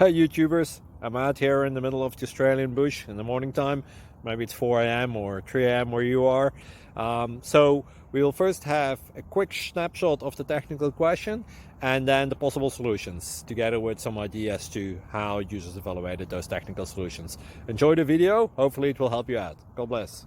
Hey YouTubers, I'm out here in the middle of the Australian bush in the morning time. Maybe it's 4 a.m. or 3 a.m. where you are. So we will first have a quick snapshot of the technical question and then the possible solutions, together with some ideas to how users evaluated those technical solutions. Enjoy the video, hopefully it will help you out. God bless.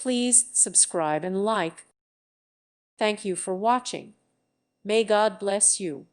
Please subscribe and like. Thank you for watching. May God bless you.